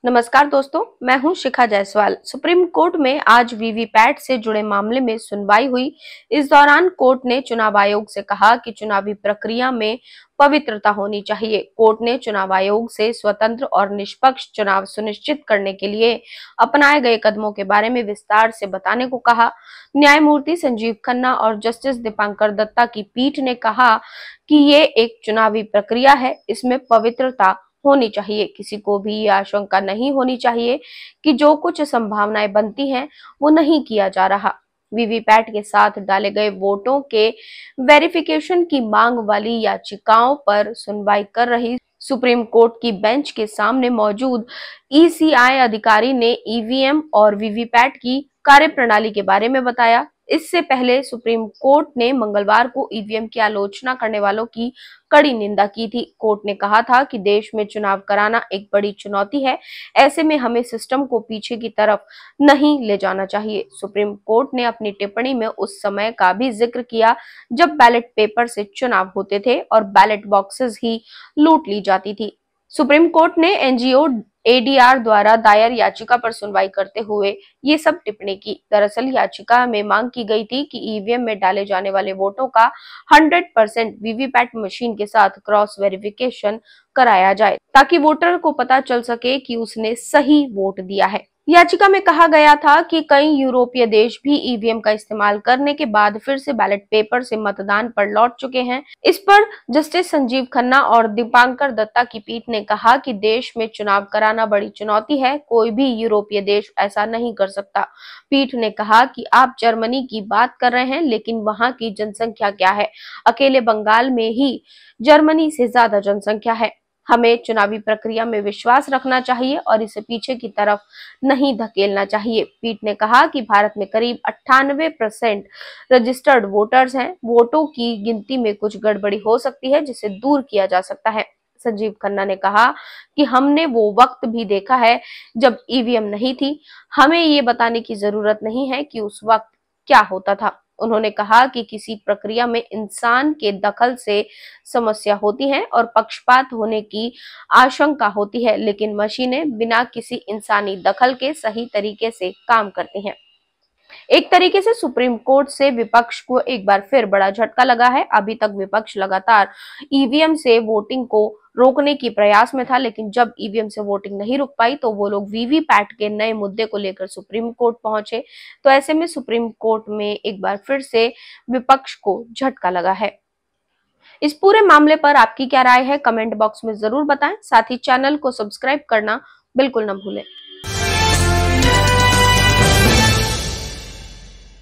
नमस्कार दोस्तों, मैं हूं शिखा जायसवाल। सुप्रीम कोर्ट में आज वीवीपैट से जुड़े मामले में सुनवाई हुई। इस दौरान कोर्ट ने चुनाव आयोग से कहा कि चुनावी प्रक्रिया में पवित्रता होनी चाहिए। कोर्ट ने चुनाव आयोग से स्वतंत्र और निष्पक्ष चुनाव सुनिश्चित करने के लिए अपनाए गए कदमों के बारे में विस्तार से बताने को कहा। न्यायमूर्ति संजीव खन्ना और जस्टिस दीपांकर दत्ता की पीठ ने कहा कि ये एक चुनावी प्रक्रिया है, इसमें पवित्रता होनी चाहिए। किसी को भी ये आशंका नहीं होनी चाहिए कि जो कुछ संभावनाएं बनती हैं वो नहीं किया जा रहा। वीवीपैट के साथ डाले गए वोटों के वेरिफिकेशन की मांग वाली याचिकाओं पर सुनवाई कर रही सुप्रीम कोर्ट की बेंच के सामने मौजूद ईसीआई अधिकारी ने ईवीएम और वीवीपैट की कार्यप्रणाली के बारे में बताया। इससे पहले सुप्रीम कोर्ट ने मंगलवार को ईवीएम की आलोचना करने वालों की कड़ी निंदा की थी। कोर्ट ने कहा था कि देश में चुनाव कराना एक बड़ी चुनौती है, ऐसे में हमें सिस्टम को पीछे की तरफ नहीं ले जाना चाहिए। सुप्रीम कोर्ट ने अपनी टिप्पणी में उस समय का भी जिक्र किया जब बैलेट पेपर से चुनाव होते थे और बैलेट बॉक्सेस ही लूट ली जाती थी। सुप्रीम कोर्ट ने एनजीओ एडीआर द्वारा दायर याचिका पर सुनवाई करते हुए ये सब टिप्पणी की। दरअसल याचिका में मांग की गई थी कि ईवीएम में डाले जाने वाले वोटों का 100% वीवीपैट मशीन के साथ क्रॉस वेरिफिकेशन कराया जाए ताकि वोटर को पता चल सके कि उसने सही वोट दिया है। याचिका में कहा गया था कि कई यूरोपीय देश भी ईवीएम का इस्तेमाल करने के बाद फिर से बैलेट पेपर से मतदान पर लौट चुके हैं। इस पर जस्टिस संजीव खन्ना और दीपांकर दत्ता की पीठ ने कहा कि देश में चुनाव कराना बड़ी चुनौती है, कोई भी यूरोपीय देश ऐसा नहीं कर सकता। पीठ ने कहा कि आप जर्मनी की बात कर रहे हैं, लेकिन वहां की जनसंख्या क्या है? अकेले बंगाल में ही जर्मनी से ज्यादा जनसंख्या है। हमें चुनावी प्रक्रिया में विश्वास रखना चाहिए और इसे पीछे की तरफ नहीं धकेलना चाहिए। पीठ ने कहा कि भारत में करीब 98% रजिस्टर्ड वोटर्स हैं। वोटों की गिनती में कुछ गड़बड़ी हो सकती है जिसे दूर किया जा सकता है। संजीव खन्ना ने कहा कि हमने वो वक्त भी देखा है जब ईवीएम नहीं थी। हमें ये बताने की जरूरत नहीं है कि उस वक्त क्या होता था। उन्होंने कहा कि किसी प्रक्रिया में इंसान के दखल से समस्या होती है और पक्षपात होने की आशंका होती है, लेकिन मशीनें बिना किसी इंसानी दखल के सही तरीके से काम करती हैं। एक तरीके से सुप्रीम कोर्ट से विपक्ष को एक बार फिर बड़ा झटका लगा है। अभी तक विपक्ष लगातार ईवीएम से वोटिंग को रोकने की प्रयास में था, लेकिन जब ईवीएम से वोटिंग नहीं रुक पाई तो वो लोग वीवीपैट के नए मुद्दे को लेकर सुप्रीम कोर्ट पहुंचे। तो ऐसे में सुप्रीम कोर्ट में एक बार फिर से विपक्ष को झटका लगा है। इस पूरे मामले पर आपकी क्या राय है, कमेंट बॉक्स में जरूर बताएं। साथ ही चैनल को सब्सक्राइब करना बिल्कुल न भूलें।